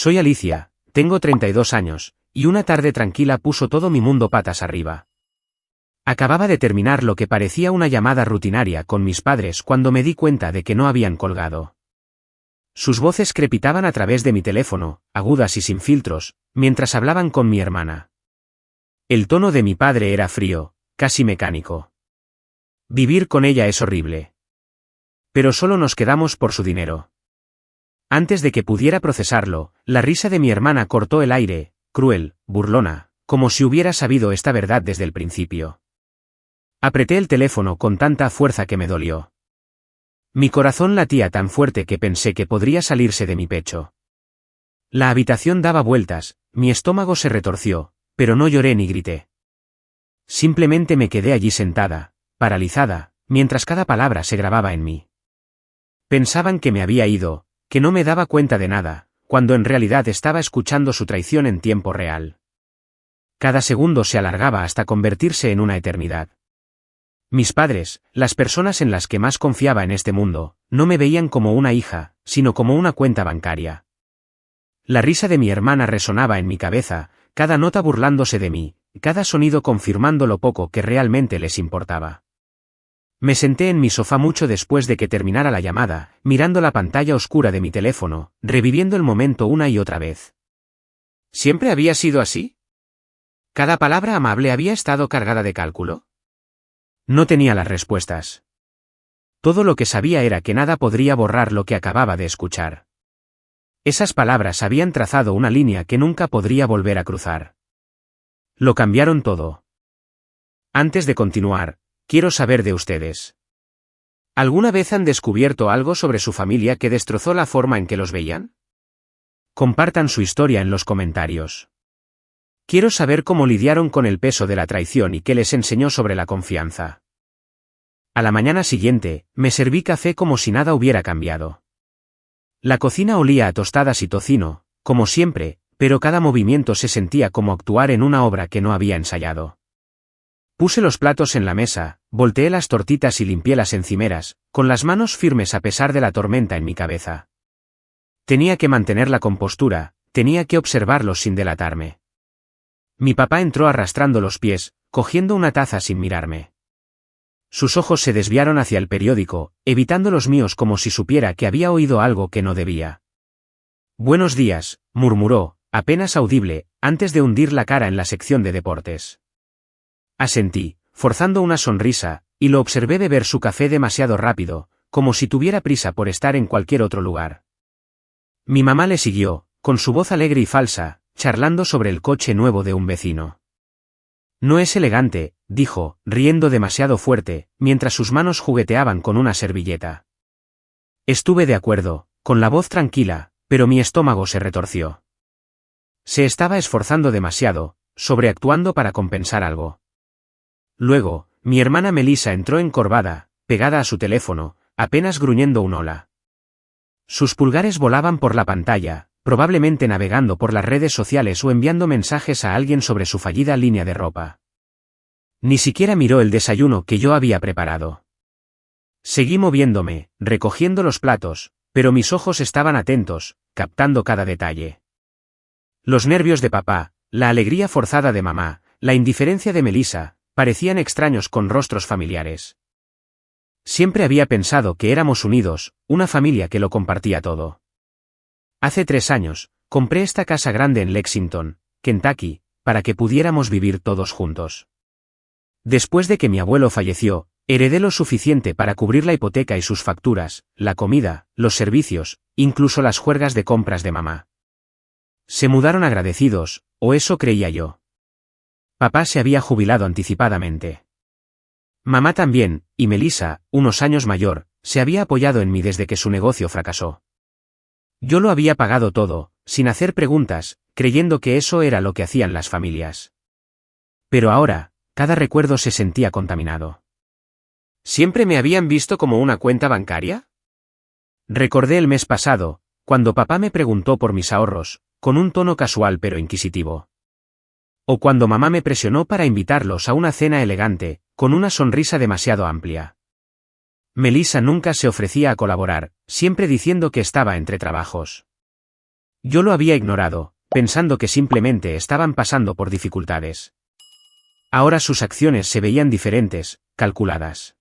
Soy Alicia, tengo 32 años, y una tarde tranquila puso todo mi mundo patas arriba. Acababa de terminar lo que parecía una llamada rutinaria con mis padres cuando me di cuenta de que no habían colgado. Sus voces crepitaban a través de mi teléfono, agudas y sin filtros, mientras hablaban con mi hermana. El tono de mi padre era frío, casi mecánico. Vivir con ella es horrible. Pero solo nos quedamos por su dinero. Antes de que pudiera procesarlo, la risa de mi hermana cortó el aire, cruel, burlona, como si hubiera sabido esta verdad desde el principio. Apreté el teléfono con tanta fuerza que me dolió. Mi corazón latía tan fuerte que pensé que podría salirse de mi pecho. La habitación daba vueltas, mi estómago se retorció, pero no lloré ni grité. Simplemente me quedé allí sentada, paralizada, mientras cada palabra se grababa en mí. Pensaban que me había ido, que no me daba cuenta de nada, cuando en realidad estaba escuchando su traición en tiempo real. Cada segundo se alargaba hasta convertirse en una eternidad. Mis padres, las personas en las que más confiaba en este mundo, no me veían como una hija, sino como una cuenta bancaria. La risa de mi hermana resonaba en mi cabeza, cada nota burlándose de mí, cada sonido confirmando lo poco que realmente les importaba. Me senté en mi sofá mucho después de que terminara la llamada, mirando la pantalla oscura de mi teléfono, reviviendo el momento una y otra vez. ¿Siempre había sido así? ¿Cada palabra amable había estado cargada de cálculo? No tenía las respuestas. Todo lo que sabía era que nada podría borrar lo que acababa de escuchar. Esas palabras habían trazado una línea que nunca podría volver a cruzar. Lo cambiaron todo. Antes de continuar, quiero saber de ustedes. ¿Alguna vez han descubierto algo sobre su familia que destrozó la forma en que los veían? Compartan su historia en los comentarios. Quiero saber cómo lidiaron con el peso de la traición y qué les enseñó sobre la confianza. A la mañana siguiente, me serví café como si nada hubiera cambiado. La cocina olía a tostadas y tocino, como siempre, pero cada movimiento se sentía como actuar en una obra que no había ensayado. Puse los platos en la mesa, volteé las tortitas y limpié las encimeras, con las manos firmes a pesar de la tormenta en mi cabeza. Tenía que mantener la compostura, tenía que observarlos sin delatarme. Mi papá entró arrastrando los pies, cogiendo una taza sin mirarme. Sus ojos se desviaron hacia el periódico, evitando los míos como si supiera que había oído algo que no debía. «Buenos días», murmuró, apenas audible, antes de hundir la cara en la sección de deportes. Asentí, forzando una sonrisa, y lo observé beber su café demasiado rápido, como si tuviera prisa por estar en cualquier otro lugar. Mi mamá le siguió, con su voz alegre y falsa, charlando sobre el coche nuevo de un vecino. «No es elegante», dijo, riendo demasiado fuerte, mientras sus manos jugueteaban con una servilleta. Estuve de acuerdo, con la voz tranquila, pero mi estómago se retorció. Se estaba esforzando demasiado, sobreactuando para compensar algo. Luego, mi hermana Melissa entró encorvada, pegada a su teléfono, apenas gruñendo un hola. Sus pulgares volaban por la pantalla, probablemente navegando por las redes sociales o enviando mensajes a alguien sobre su fallida línea de ropa. Ni siquiera miró el desayuno que yo había preparado. Seguí moviéndome, recogiendo los platos, pero mis ojos estaban atentos, captando cada detalle. Los nervios de papá, la alegría forzada de mamá, la indiferencia de Melissa, parecían extraños con rostros familiares. Siempre había pensado que éramos unidos, una familia que lo compartía todo. Hace 3 años, compré esta casa grande en Lexington, Kentucky, para que pudiéramos vivir todos juntos. Después de que mi abuelo falleció, heredé lo suficiente para cubrir la hipoteca y sus facturas, la comida, los servicios, incluso las juergas de compras de mamá. Se mudaron agradecidos, o eso creía yo. Papá se había jubilado anticipadamente. Mamá también, y Melissa, unos años mayor, se había apoyado en mí desde que su negocio fracasó. Yo lo había pagado todo, sin hacer preguntas, creyendo que eso era lo que hacían las familias. Pero ahora, cada recuerdo se sentía contaminado. ¿Siempre me habían visto como una cuenta bancaria? Recordé el mes pasado, cuando papá me preguntó por mis ahorros, con un tono casual pero inquisitivo. O cuando mamá me presionó para invitarlos a una cena elegante, con una sonrisa demasiado amplia. Melissa nunca se ofrecía a colaborar, siempre diciendo que estaba entre trabajos. Yo lo había ignorado, pensando que simplemente estaban pasando por dificultades. Ahora sus acciones se veían diferentes, calculadas.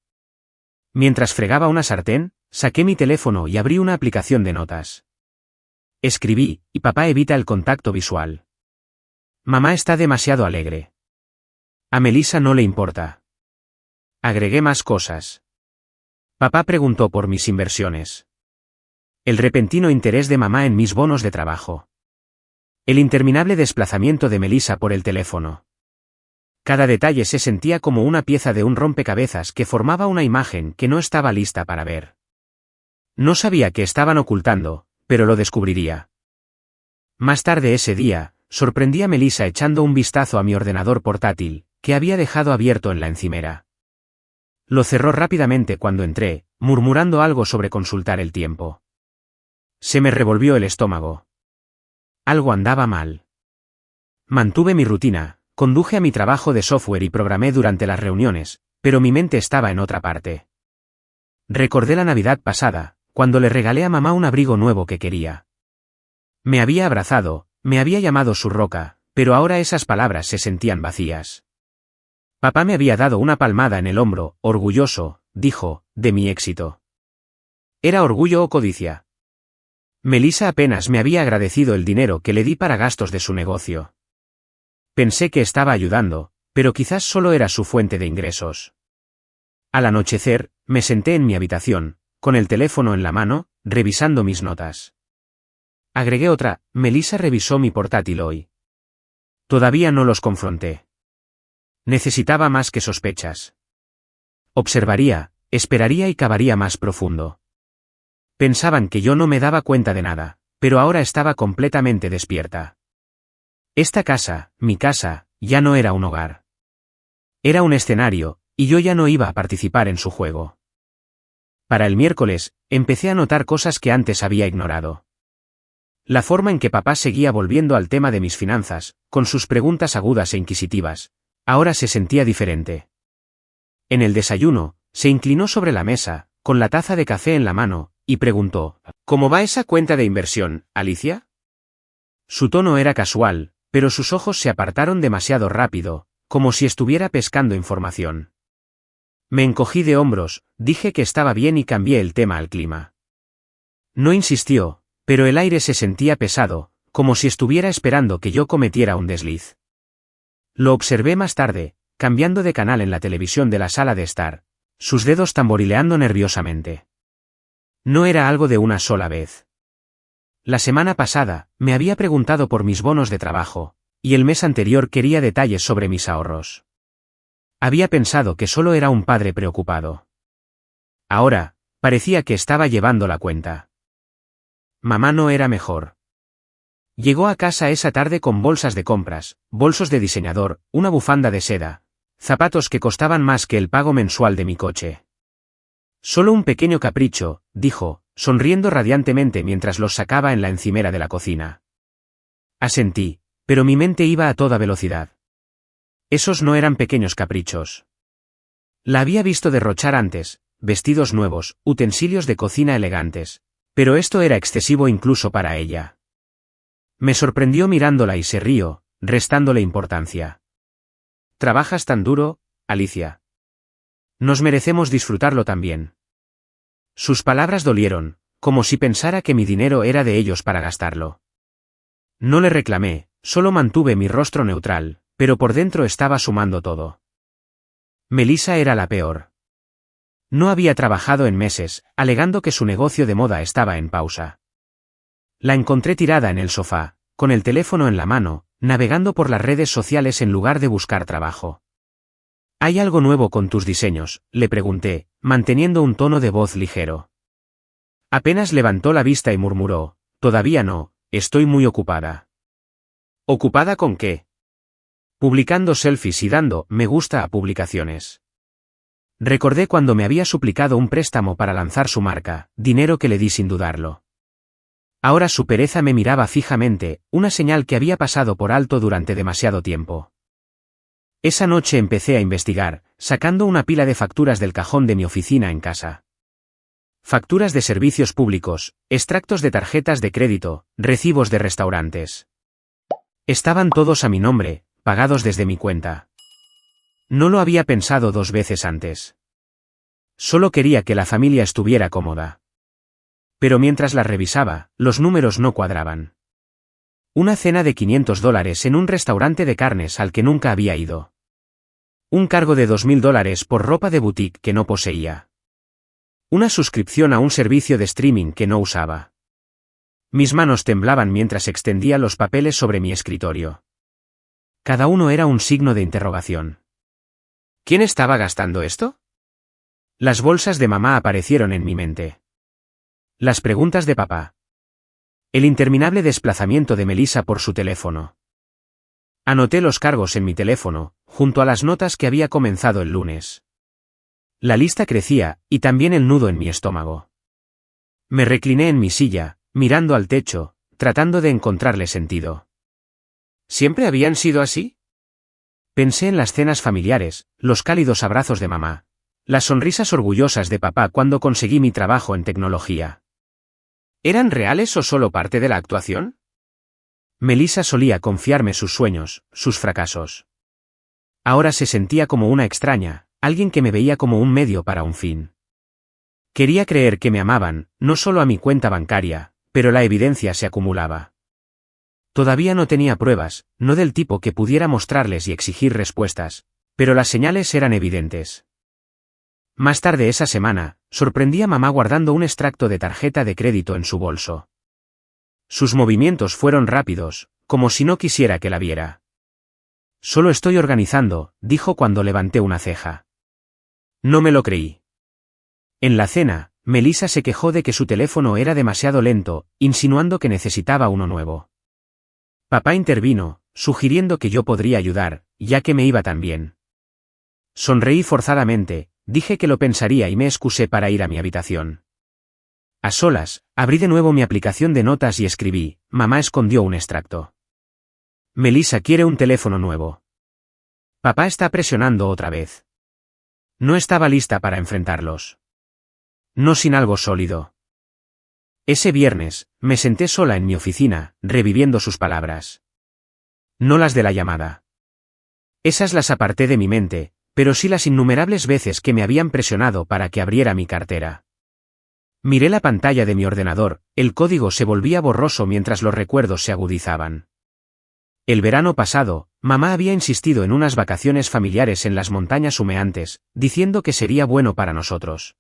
Mientras fregaba una sartén, saqué mi teléfono y abrí una aplicación de notas. Escribí, y papá evita el contacto visual. Mamá está demasiado alegre. A Melissa no le importa. Agregué más cosas. Papá preguntó por mis inversiones. El repentino interés de mamá en mis bonos de trabajo. El interminable desplazamiento de Melissa por el teléfono. Cada detalle se sentía como una pieza de un rompecabezas que formaba una imagen que no estaba lista para ver. No sabía qué estaban ocultando, pero lo descubriría. Más tarde ese día, sorprendí a Melissa echando un vistazo a mi ordenador portátil, que había dejado abierto en la encimera. Lo cerró rápidamente cuando entré, murmurando algo sobre consultar el tiempo. Se me revolvió el estómago. Algo andaba mal. Mantuve mi rutina, conduje a mi trabajo de software y programé durante las reuniones, pero mi mente estaba en otra parte. Recordé la Navidad pasada, cuando le regalé a mamá un abrigo nuevo que quería. Me había abrazado, me había llamado su roca, pero ahora esas palabras se sentían vacías. Papá me había dado una palmada en el hombro, orgulloso, dijo, de mi éxito. ¿Era orgullo o codicia? Melissa apenas me había agradecido el dinero que le di para gastos de su negocio. Pensé que estaba ayudando, pero quizás solo era su fuente de ingresos. Al anochecer, me senté en mi habitación, con el teléfono en la mano, revisando mis notas. Agregué otra, Melissa revisó mi portátil hoy. Todavía no los confronté. Necesitaba más que sospechas. Observaría, esperaría y cavaría más profundo. Pensaban que yo no me daba cuenta de nada, pero ahora estaba completamente despierta. Esta casa, mi casa, ya no era un hogar. Era un escenario, y yo ya no iba a participar en su juego. Para el miércoles, empecé a notar cosas que antes había ignorado. La forma en que papá seguía volviendo al tema de mis finanzas, con sus preguntas agudas e inquisitivas, ahora se sentía diferente. En el desayuno, se inclinó sobre la mesa, con la taza de café en la mano, y preguntó, ¿cómo va esa cuenta de inversión, Alicia? Su tono era casual, pero sus ojos se apartaron demasiado rápido, como si estuviera pescando información. Me encogí de hombros, dije que estaba bien y cambié el tema al clima. No insistió, pero el aire se sentía pesado, como si estuviera esperando que yo cometiera un desliz. Lo observé más tarde, cambiando de canal en la televisión de la sala de estar, sus dedos tamborileando nerviosamente. No era algo de una sola vez. La semana pasada, me había preguntado por mis bonos de trabajo, y el mes anterior quería detalles sobre mis ahorros. Había pensado que solo era un padre preocupado. Ahora, parecía que estaba llevando la cuenta. Mamá no era mejor. Llegó a casa esa tarde con bolsas de compras, bolsos de diseñador, una bufanda de seda, zapatos que costaban más que el pago mensual de mi coche. Solo un pequeño capricho, dijo, sonriendo radiantemente mientras los sacaba en la encimera de la cocina. Asentí, pero mi mente iba a toda velocidad. Esos no eran pequeños caprichos. La había visto derrochar antes, vestidos nuevos, utensilios de cocina elegantes, pero esto era excesivo incluso para ella. Me sorprendió mirándola y se rió, restándole importancia. ¿Trabajas tan duro, Alicia? Nos merecemos disfrutarlo también. Sus palabras dolieron, como si pensara que mi dinero era de ellos para gastarlo. No le reclamé, solo mantuve mi rostro neutral, pero por dentro estaba sumando todo. Melissa era la peor. No había trabajado en meses, alegando que su negocio de moda estaba en pausa. La encontré tirada en el sofá, con el teléfono en la mano, navegando por las redes sociales en lugar de buscar trabajo. ¿Hay algo nuevo con tus diseños?, le pregunté, manteniendo un tono de voz ligero. Apenas levantó la vista y murmuró, todavía no, estoy muy ocupada. ¿Ocupada con qué? Publicando selfies y dando me gusta a publicaciones. Recordé cuando me había suplicado un préstamo para lanzar su marca, dinero que le di sin dudarlo. Ahora su pereza me miraba fijamente, una señal que había pasado por alto durante demasiado tiempo. Esa noche empecé a investigar, sacando una pila de facturas del cajón de mi oficina en casa. facturas de servicios públicos, extractos de tarjetas de crédito, recibos de restaurantes. Estaban todos a mi nombre, pagados desde mi cuenta. No lo había pensado 2 veces antes. Solo quería que la familia estuviera cómoda. Pero mientras las revisaba, los números no cuadraban. Una cena de $500 en un restaurante de carnes al que nunca había ido. Un cargo de $2000 por ropa de boutique que no poseía. Una suscripción a un servicio de streaming que no usaba. Mis manos temblaban mientras extendía los papeles sobre mi escritorio. Cada uno era un signo de interrogación. ¿Quién estaba gastando esto? Las bolsas de mamá aparecieron en mi mente. Las preguntas de papá. El interminable desplazamiento de Melissa por su teléfono. Anoté los cargos en mi teléfono, junto a las notas que había comenzado el lunes. La lista crecía, y también el nudo en mi estómago. Me recliné en mi silla, mirando al techo, tratando de encontrarle sentido. ¿Siempre habían sido así? Pensé en las cenas familiares, los cálidos abrazos de mamá, las sonrisas orgullosas de papá cuando conseguí mi trabajo en tecnología. ¿Eran reales o solo parte de la actuación? Melissa solía confiarme sus sueños, sus fracasos. Ahora se sentía como una extraña, alguien que me veía como un medio para un fin. Quería creer que me amaban, no solo a mi cuenta bancaria, pero la evidencia se acumulaba. Todavía no tenía pruebas, no del tipo que pudiera mostrarles y exigir respuestas, pero las señales eran evidentes. Más tarde esa semana, sorprendí a mamá guardando un extracto de tarjeta de crédito en su bolso. Sus movimientos fueron rápidos, como si no quisiera que la viera. Solo estoy organizando, dijo cuando levanté una ceja. No me lo creí. En la cena, Melissa se quejó de que su teléfono era demasiado lento, insinuando que necesitaba uno nuevo. Papá intervino, sugiriendo que yo podría ayudar, ya que me iba tan bien. Sonreí forzadamente, dije que lo pensaría y me excusé para ir a mi habitación. A solas, abrí de nuevo mi aplicación de notas y escribí, mamá escondió un extracto. Melissa quiere un teléfono nuevo. Papá está presionando otra vez. No estaba lista para enfrentarlos. No sin algo sólido. Ese viernes, me senté sola en mi oficina, reviviendo sus palabras. No las de la llamada. Esas las aparté de mi mente, pero sí las innumerables veces que me habían presionado para que abriera mi cartera. Miré la pantalla de mi ordenador, el código se volvía borroso mientras los recuerdos se agudizaban. El verano pasado, mamá había insistido en unas vacaciones familiares en las montañas humeantes, diciendo que sería bueno para nosotros.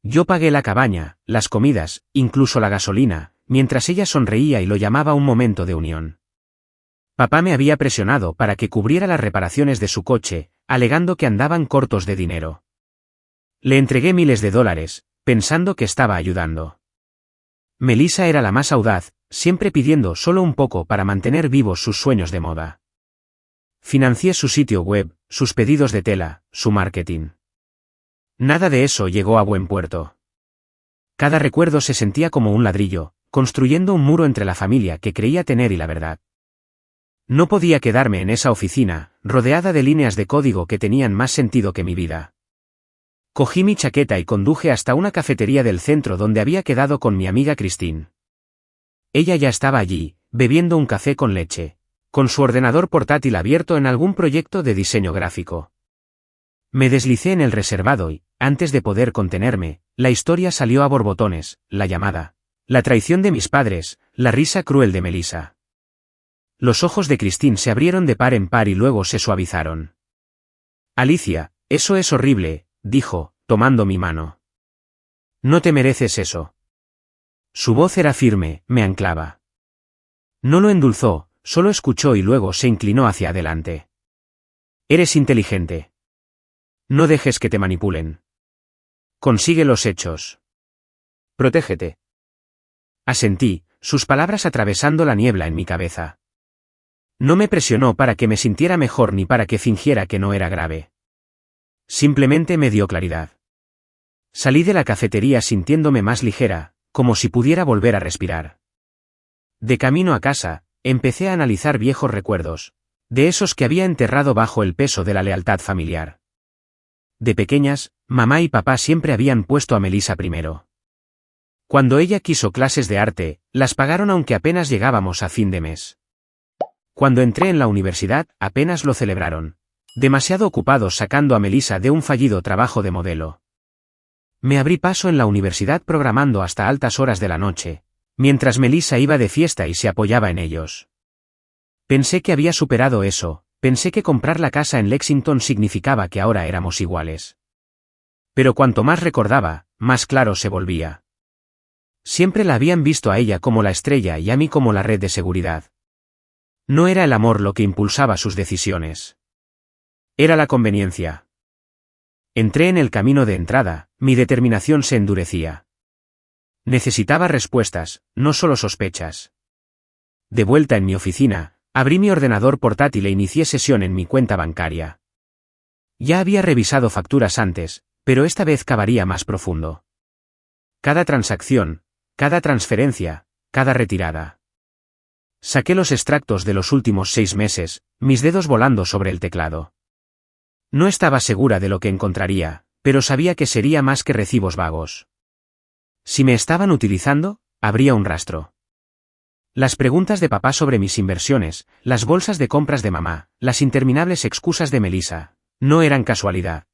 Yo pagué la cabaña, las comidas, incluso la gasolina, mientras ella sonreía y lo llamaba un momento de unión. Papá me había presionado para que cubriera las reparaciones de su coche, alegando que andaban cortos de dinero. Le entregué miles de dólares, pensando que estaba ayudando. Melissa era la más audaz, siempre pidiendo solo un poco para mantener vivos sus sueños de moda. Financié su sitio web, sus pedidos de tela, su marketing. Nada de eso llegó a buen puerto. Cada recuerdo se sentía como un ladrillo, construyendo un muro entre la familia que creía tener y la verdad. No podía quedarme en esa oficina, rodeada de líneas de código que tenían más sentido que mi vida. Cogí mi chaqueta y conduje hasta una cafetería del centro donde había quedado con mi amiga Christine. Ella ya estaba allí, bebiendo un café con leche, con su ordenador portátil abierto en algún proyecto de diseño gráfico. Me deslicé en el reservado y, antes de poder contenerme, la historia salió a borbotones, la llamada, la traición de mis padres, la risa cruel de Melissa. Los ojos de Christine se abrieron de par en par y luego se suavizaron. Alicia, eso es horrible, dijo, tomando mi mano. No te mereces eso. Su voz era firme, me anclaba. No lo endulzó, solo escuchó y luego se inclinó hacia adelante. Eres inteligente. No dejes que te manipulen. Consigue los hechos. Protégete. Asentí, sus palabras atravesando la niebla en mi cabeza. No me presionó para que me sintiera mejor ni para que fingiera que no era grave. Simplemente me dio claridad. Salí de la cafetería sintiéndome más ligera, como si pudiera volver a respirar. De camino a casa, empecé a analizar viejos recuerdos, de esos que había enterrado bajo el peso de la lealtad familiar. De pequeñas, mamá y papá siempre habían puesto a Melissa primero. Cuando ella quiso clases de arte, las pagaron aunque apenas llegábamos a fin de mes. Cuando entré en la universidad, apenas lo celebraron. Demasiado ocupados sacando a Melissa de un fallido trabajo de modelo. Me abrí paso en la universidad programando hasta altas horas de la noche, mientras Melissa iba de fiesta y se apoyaba en ellos. Pensé que había superado eso, pensé que comprar la casa en Lexington significaba que ahora éramos iguales. Pero cuanto más recordaba, más claro se volvía. Siempre la habían visto a ella como la estrella y a mí como la red de seguridad. No era el amor lo que impulsaba sus decisiones. Era la conveniencia. Entré en el camino de entrada, mi determinación se endurecía. Necesitaba respuestas, no solo sospechas. De vuelta en mi oficina, abrí mi ordenador portátil e inicié sesión en mi cuenta bancaria. Ya había revisado facturas antes, pero esta vez cavaría más profundo. Cada transacción, cada transferencia, cada retirada. Saqué los extractos de los últimos 6 meses, mis dedos volando sobre el teclado. No estaba segura de lo que encontraría, pero sabía que sería más que recibos vagos. Si me estaban utilizando, habría un rastro. Las preguntas de papá sobre mis inversiones, las bolsas de compras de mamá, las interminables excusas de Melissa, no eran casualidad.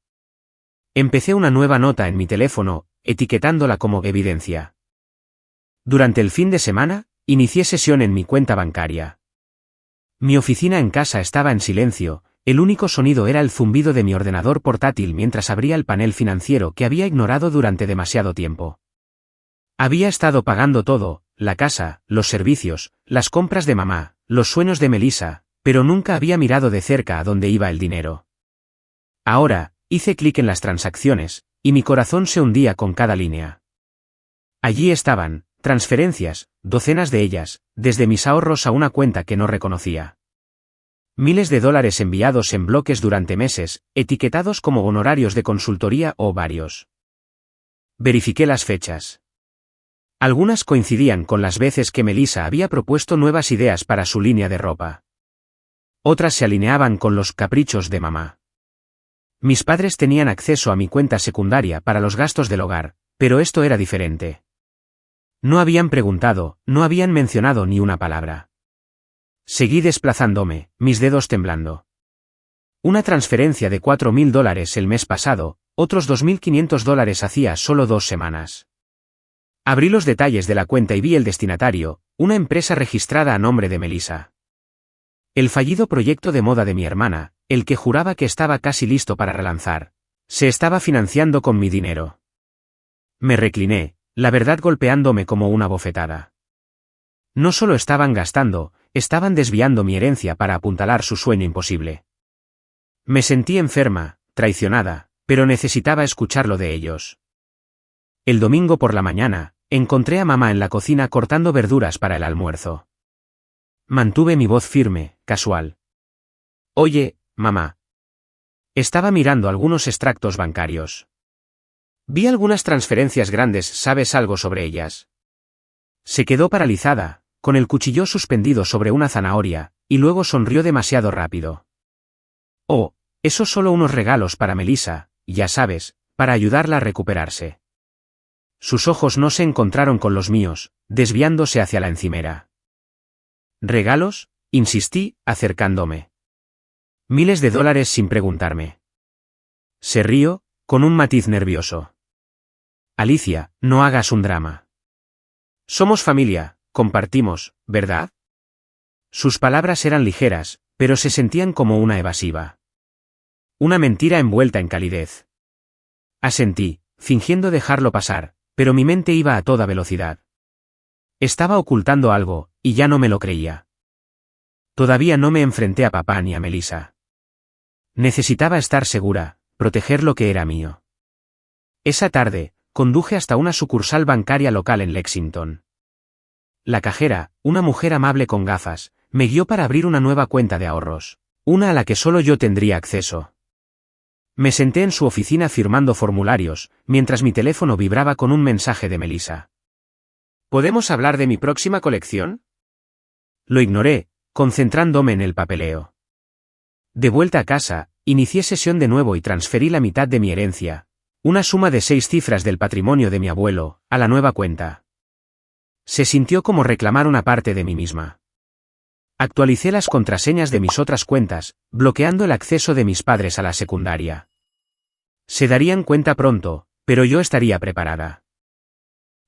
Empecé una nueva nota en mi teléfono, etiquetándola como evidencia. Durante el fin de semana, inicié sesión en mi cuenta bancaria. Mi oficina en casa estaba en silencio, el único sonido era el zumbido de mi ordenador portátil mientras abría el panel financiero que había ignorado durante demasiado tiempo. Había estado pagando todo, la casa, los servicios, las compras de mamá, los sueños de Melissa, pero nunca había mirado de cerca a dónde iba el dinero. Ahora, hice clic en las transacciones, y mi corazón se hundía con cada línea. Allí estaban, transferencias, docenas de ellas, desde mis ahorros a una cuenta que no reconocía. Miles de dólares enviados en bloques durante meses, etiquetados como honorarios de consultoría o varios. Verifiqué las fechas. Algunas coincidían con las veces que Melissa había propuesto nuevas ideas para su línea de ropa. Otras se alineaban con los caprichos de mamá. Mis padres tenían acceso a mi cuenta secundaria para los gastos del hogar, pero esto era diferente. No habían preguntado, no habían mencionado ni una palabra. Seguí desplazándome, mis dedos temblando. Una transferencia de $4.000 el mes pasado, otros $2.500 hacía solo 2 semanas. Abrí los detalles de la cuenta y vi el destinatario, una empresa registrada a nombre de Melissa. El fallido proyecto de moda de mi hermana, el que juraba que estaba casi listo para relanzar, se estaba financiando con mi dinero. Me recliné, la verdad golpeándome como una bofetada. No solo estaban gastando, estaban desviando mi herencia para apuntalar su sueño imposible. Me sentí enferma, traicionada, pero necesitaba escucharlo de ellos. El domingo por la mañana, encontré a mamá en la cocina cortando verduras para el almuerzo. Mantuve mi voz firme, casual. Oye, mamá. Estaba mirando algunos extractos bancarios. Vi algunas transferencias grandes, ¿sabes algo sobre ellas? Se quedó paralizada, con el cuchillo suspendido sobre una zanahoria, y luego sonrió demasiado rápido. Oh, esos solo unos regalos para Melissa, ya sabes, para ayudarla a recuperarse. Sus ojos no se encontraron con los míos, desviándose hacia la encimera. ¿Regalos? Insistí, acercándome. Miles de dólares sin preguntarme. Se rió, con un matiz nervioso. Alicia, no hagas un drama. Somos familia, compartimos, ¿verdad? Sus palabras eran ligeras, pero se sentían como una evasiva. Una mentira envuelta en calidez. Asentí, fingiendo dejarlo pasar, pero mi mente iba a toda velocidad. Estaba ocultando algo, y ya no me lo creía. Todavía no me enfrenté a papá ni a Melissa. Necesitaba estar segura, proteger lo que era mío. Esa tarde, conduje hasta una sucursal bancaria local en Lexington. La cajera, una mujer amable con gafas, me guió para abrir una nueva cuenta de ahorros, una a la que solo yo tendría acceso. Me senté en su oficina firmando formularios, mientras mi teléfono vibraba con un mensaje de Melissa. ¿Podemos hablar de mi próxima colección? Lo ignoré, concentrándome en el papeleo. De vuelta a casa, inicié sesión de nuevo y transferí la mitad de mi herencia, una suma de 6 cifras del patrimonio de mi abuelo, a la nueva cuenta. Se sintió como reclamar una parte de mí misma. Actualicé las contraseñas de mis otras cuentas, bloqueando el acceso de mis padres a la secundaria. Se darían cuenta pronto, pero yo estaría preparada.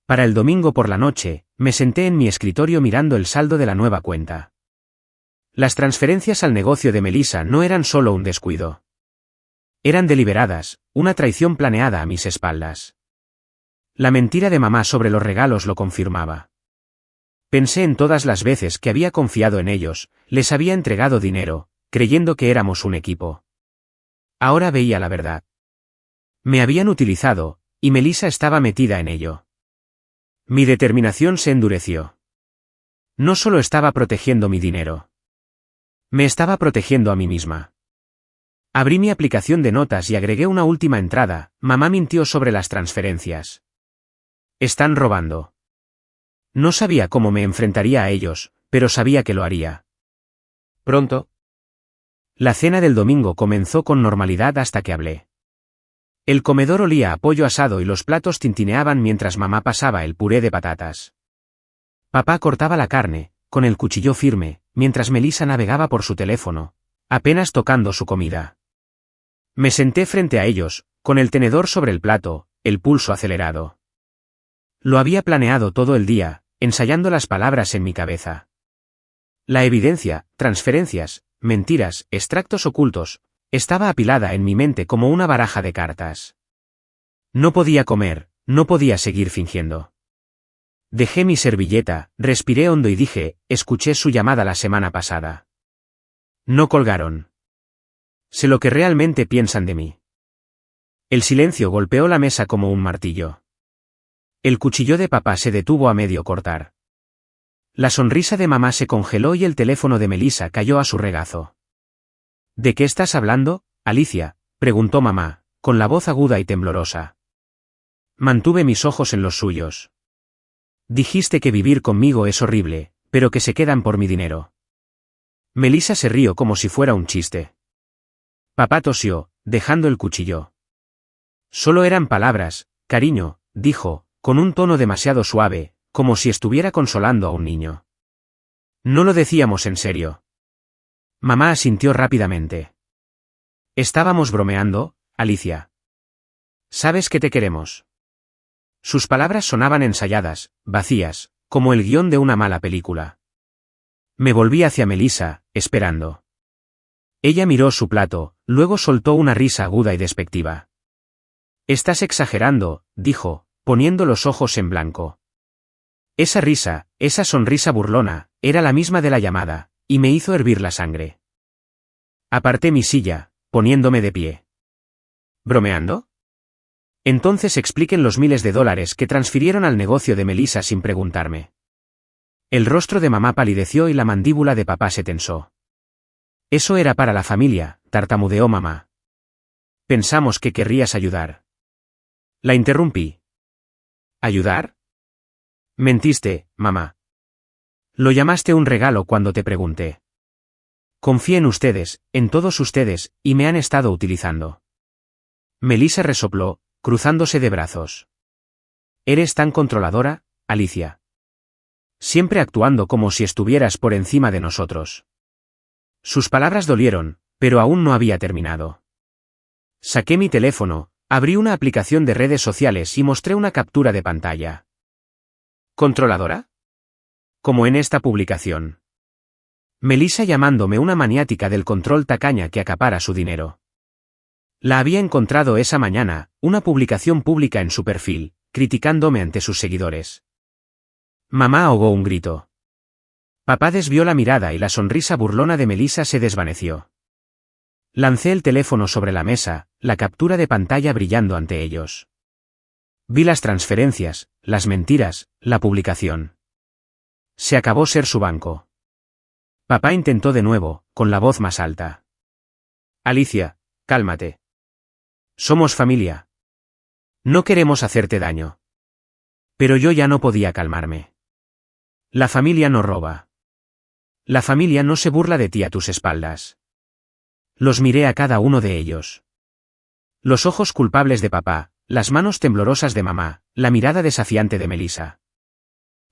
Para el domingo por la noche, me senté en mi escritorio mirando el saldo de la nueva cuenta. Las transferencias al negocio de Melissa no eran solo un descuido. Eran deliberadas, una traición planeada a mis espaldas. La mentira de mamá sobre los regalos lo confirmaba. Pensé en todas las veces que había confiado en ellos, les había entregado dinero, creyendo que éramos un equipo. Ahora veía la verdad. Me habían utilizado, y Melissa estaba metida en ello. Mi determinación se endureció. No solo estaba protegiendo mi dinero. Me estaba protegiendo a mí misma. Abrí mi aplicación de notas y agregué una última entrada: mamá mintió sobre las transferencias. Están robando. No sabía cómo me enfrentaría a ellos, pero sabía que lo haría. Pronto. La cena del domingo comenzó con normalidad hasta que hablé. El comedor olía a pollo asado y los platos tintineaban mientras mamá pasaba el puré de patatas. Papá cortaba la carne, con el cuchillo firme, mientras Melissa navegaba por su teléfono, apenas tocando su comida. Me senté frente a ellos, con el tenedor sobre el plato, el pulso acelerado. Lo había planeado todo el día, ensayando las palabras en mi cabeza. La evidencia, transferencias, mentiras, extractos ocultos, estaba apilada en mi mente como una baraja de cartas. No podía comer, no podía seguir fingiendo. Dejé mi servilleta, respiré hondo y dije: escuché su llamada la semana pasada. No colgaron. Sé lo que realmente piensan de mí. El silencio golpeó la mesa como un martillo. El cuchillo de papá se detuvo a medio cortar. La sonrisa de mamá se congeló y el teléfono de Melissa cayó a su regazo. ¿De qué estás hablando, Alicia?, preguntó mamá, con la voz aguda y temblorosa. Mantuve mis ojos en los suyos. Dijiste que vivir conmigo es horrible, pero que se quedan por mi dinero. Melissa se rió como si fuera un chiste. Papá tosió, dejando el cuchillo. Solo eran palabras, cariño, dijo, con un tono demasiado suave, como si estuviera consolando a un niño. No lo decíamos en serio. Mamá asintió rápidamente. Estábamos bromeando, Alicia. Sabes que te queremos. Sus palabras sonaban ensayadas, vacías, como el guión de una mala película. Me volví hacia Melissa, esperando. Ella miró su plato, luego soltó una risa aguda y despectiva. Estás exagerando, dijo, poniendo los ojos en blanco. Esa risa, esa sonrisa burlona, era la misma de la llamada, y me hizo hervir la sangre. Aparté mi silla, poniéndome de pie. ¿Bromeando? Entonces expliquen los miles de dólares que transfirieron al negocio de Melissa sin preguntarme. El rostro de mamá palideció y la mandíbula de papá se tensó. Eso era para la familia, tartamudeó mamá. Pensamos que querrías ayudar. La interrumpí. ¿Ayudar? Mentiste, mamá. Lo llamaste un regalo cuando te pregunté. Confié en ustedes, en todos ustedes, y me han estado utilizando. Melissa resopló, cruzándose de brazos. Eres tan controladora, Alicia. Siempre actuando como si estuvieras por encima de nosotros. Sus palabras dolieron, pero aún no había terminado. Saqué mi teléfono, abrí una aplicación de redes sociales y mostré una captura de pantalla. ¿Controladora? Como en esta publicación. Melissa llamándome una maniática del control tacaña que acapara su dinero. La había encontrado esa mañana, una publicación pública en su perfil, criticándome ante sus seguidores. Mamá ahogó un grito. Papá desvió la mirada y la sonrisa burlona de Melissa se desvaneció. Lancé el teléfono sobre la mesa, la captura de pantalla brillando ante ellos. Vi las transferencias, las mentiras, la publicación. Se acabó ser su banco. Papá intentó de nuevo, con la voz más alta. Alicia, cálmate. Somos familia. No queremos hacerte daño. Pero yo ya no podía calmarme. La familia no roba. La familia no se burla de ti a tus espaldas. Los miré a cada uno de ellos. Los ojos culpables de papá, las manos temblorosas de mamá, la mirada desafiante de Melissa.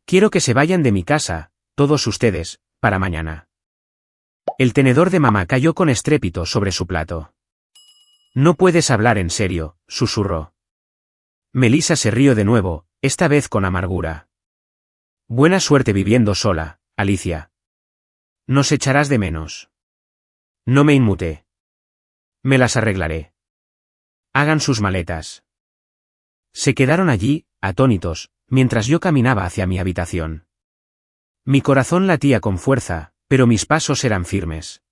Quiero que se vayan de mi casa, todos ustedes, para mañana. El tenedor de mamá cayó con estrépito sobre su plato. No puedes hablar en serio, susurró. Melissa se rió de nuevo, esta vez con amargura. Buena suerte viviendo sola, Alicia. Nos echarás de menos. No me inmuté. Me las arreglaré. Hagan sus maletas. Se quedaron allí, atónitos, mientras yo caminaba hacia mi habitación. Mi corazón latía con fuerza, pero mis pasos eran firmes.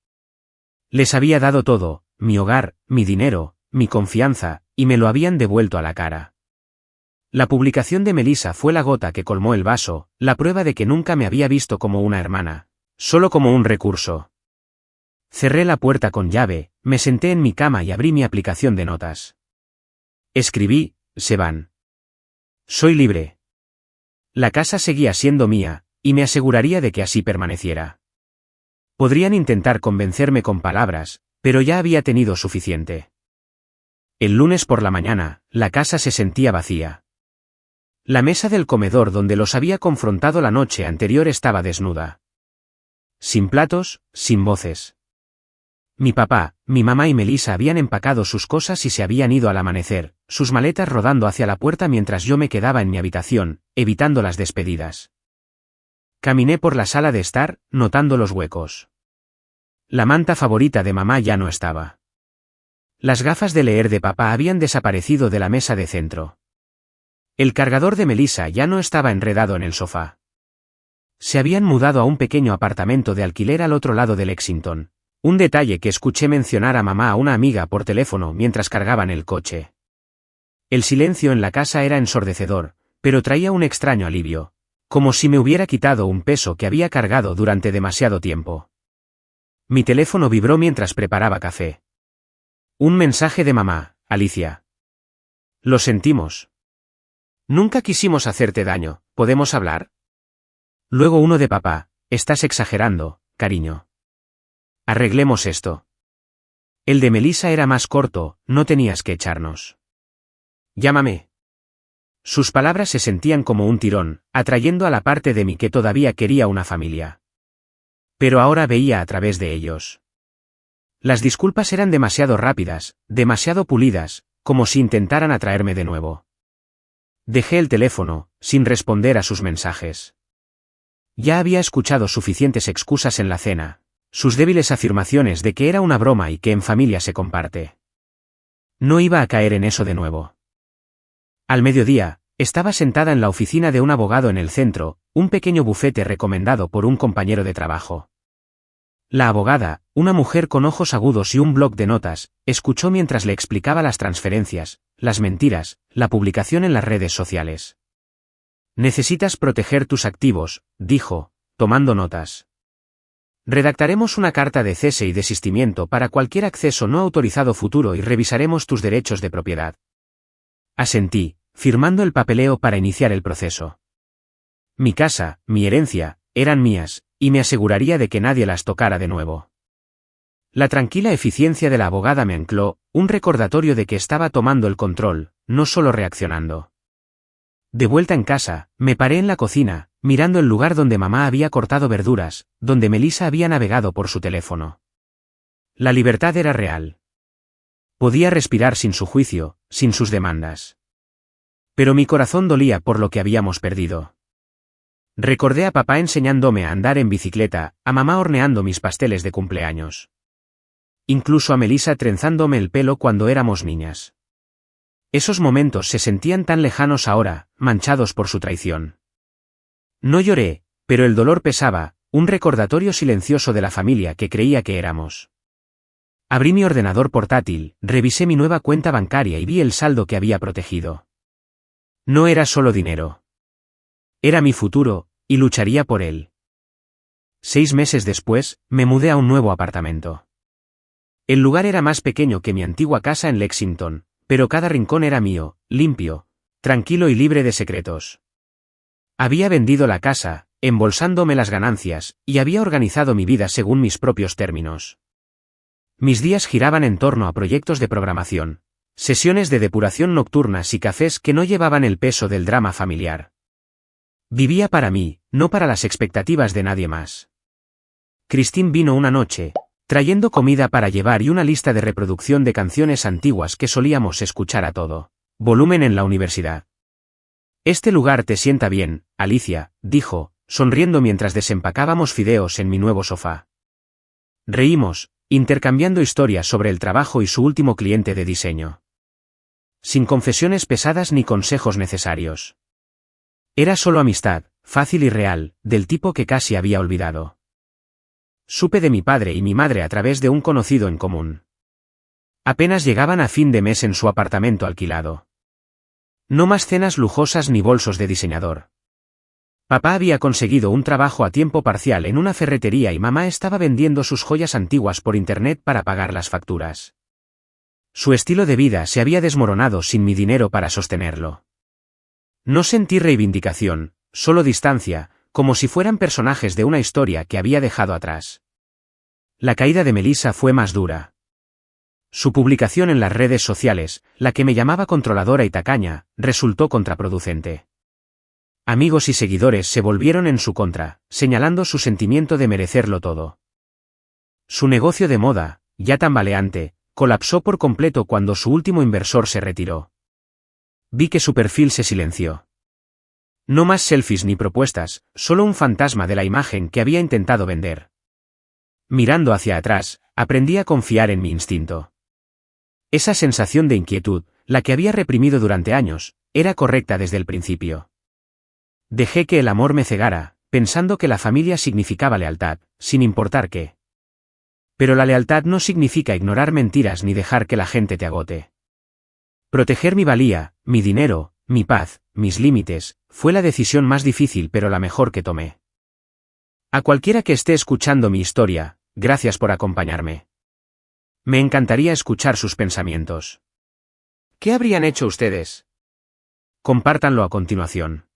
Les había dado todo, mi hogar, mi dinero, mi confianza, y me lo habían devuelto a la cara. La publicación de Melissa fue la gota que colmó el vaso, la prueba de que nunca me había visto como una hermana, solo como un recurso. Cerré la puerta con llave, me senté en mi cama y abrí mi aplicación de notas. Escribí, se van. Soy libre. La casa seguía siendo mía, y me aseguraría de que así permaneciera. Podrían intentar convencerme con palabras, pero ya había tenido suficiente. El lunes por la mañana, la casa se sentía vacía. La mesa del comedor donde los había confrontado la noche anterior estaba desnuda. Sin platos, sin voces. Mi papá, mi mamá y Melissa habían empacado sus cosas y se habían ido al amanecer, sus maletas rodando hacia la puerta mientras yo me quedaba en mi habitación, evitando las despedidas. Caminé por la sala de estar, notando los huecos. La manta favorita de mamá ya no estaba. Las gafas de leer de papá habían desaparecido de la mesa de centro. El cargador de Melissa ya no estaba enredado en el sofá. Se habían mudado a un pequeño apartamento de alquiler al otro lado de Lexington, un detalle que escuché mencionar a mamá a una amiga por teléfono mientras cargaban el coche. El silencio en la casa era ensordecedor, pero traía un extraño alivio, como si me hubiera quitado un peso que había cargado durante demasiado tiempo. Mi teléfono vibró mientras preparaba café. Un mensaje de mamá, Alicia. Lo sentimos. Nunca quisimos hacerte daño, ¿podemos hablar? Luego uno de papá, estás exagerando, cariño. Arreglemos esto. El de Melissa era más corto, no tenías que echarnos. Llámame. Sus palabras se sentían como un tirón, atrayendo a la parte de mí que todavía quería una familia. Pero ahora veía a través de ellos. Las disculpas eran demasiado rápidas, demasiado pulidas, como si intentaran atraerme de nuevo. Dejé el teléfono, sin responder a sus mensajes. Ya había escuchado suficientes excusas en la cena, sus débiles afirmaciones de que era una broma y que en familia se comparte. No iba a caer en eso de nuevo. Al mediodía, estaba sentada en la oficina de un abogado en el centro, un pequeño bufete recomendado por un compañero de trabajo. La abogada, una mujer con ojos agudos y un bloc de notas, escuchó mientras le explicaba las transferencias, las mentiras, la publicación en las redes sociales. Necesitas proteger tus activos, dijo, tomando notas. Redactaremos una carta de cese y desistimiento para cualquier acceso no autorizado futuro y revisaremos tus derechos de propiedad. Asentí, firmando el papeleo para iniciar el proceso. Mi casa, mi herencia, eran mías, y me aseguraría de que nadie las tocara de nuevo. La tranquila eficiencia de la abogada me ancló, un recordatorio de que estaba tomando el control, no solo reaccionando. De vuelta en casa, me paré en la cocina, mirando el lugar donde mamá había cortado verduras, donde Melissa había navegado por su teléfono. La libertad era real. Podía respirar sin su juicio, sin sus demandas. Pero mi corazón dolía por lo que habíamos perdido. Recordé a papá enseñándome a andar en bicicleta, a mamá horneando mis pasteles de cumpleaños. Incluso a Melissa trenzándome el pelo cuando éramos niñas. Esos momentos se sentían tan lejanos ahora, manchados por su traición. No lloré, pero el dolor pesaba, un recordatorio silencioso de la familia que creía que éramos. Abrí mi ordenador portátil, revisé mi nueva cuenta bancaria y vi el saldo que había protegido. No era solo dinero. Era mi futuro, y lucharía por él. 6 meses después, me mudé a un nuevo apartamento. El lugar era más pequeño que mi antigua casa en Lexington, pero cada rincón era mío, limpio, tranquilo y libre de secretos. Había vendido la casa, embolsándome las ganancias, y había organizado mi vida según mis propios términos. Mis días giraban en torno a proyectos de programación, sesiones de depuración nocturnas y cafés que no llevaban el peso del drama familiar. Vivía para mí, no para las expectativas de nadie más. Christine vino una noche, trayendo comida para llevar y una lista de reproducción de canciones antiguas que solíamos escuchar a todo volumen en la universidad. Este lugar te sienta bien, Alicia, dijo, sonriendo mientras desempacábamos fideos en mi nuevo sofá. Reímos, intercambiando historias sobre el trabajo y su último cliente de diseño. Sin confesiones pesadas ni consejos necesarios. Era solo amistad, fácil y real, del tipo que casi había olvidado. Supe de mi padre y mi madre a través de un conocido en común. Apenas llegaban a fin de mes en su apartamento alquilado. No más cenas lujosas ni bolsos de diseñador. Papá había conseguido un trabajo a tiempo parcial en una ferretería y mamá estaba vendiendo sus joyas antiguas por internet para pagar las facturas. Su estilo de vida se había desmoronado sin mi dinero para sostenerlo. No sentí reivindicación, solo distancia, como si fueran personajes de una historia que había dejado atrás. La caída de Melissa fue más dura. Su publicación en las redes sociales, la que me llamaba controladora y tacaña, resultó contraproducente. Amigos y seguidores se volvieron en su contra, señalando su sentimiento de merecerlo todo. Su negocio de moda, ya tambaleante, colapsó por completo cuando su último inversor se retiró. Vi que su perfil se silenció. No más selfies ni propuestas, solo un fantasma de la imagen que había intentado vender. Mirando hacia atrás, aprendí a confiar en mi instinto. Esa sensación de inquietud, la que había reprimido durante años, era correcta desde el principio. Dejé que el amor me cegara, pensando que la familia significaba lealtad, sin importar qué. Pero la lealtad no significa ignorar mentiras ni dejar que la gente te agote. Proteger mi valía, mi dinero, mi paz, mis límites, fue la decisión más difícil pero la mejor que tomé. A cualquiera que esté escuchando mi historia, gracias por acompañarme. Me encantaría escuchar sus pensamientos. ¿Qué habrían hecho ustedes? Compártanlo a continuación.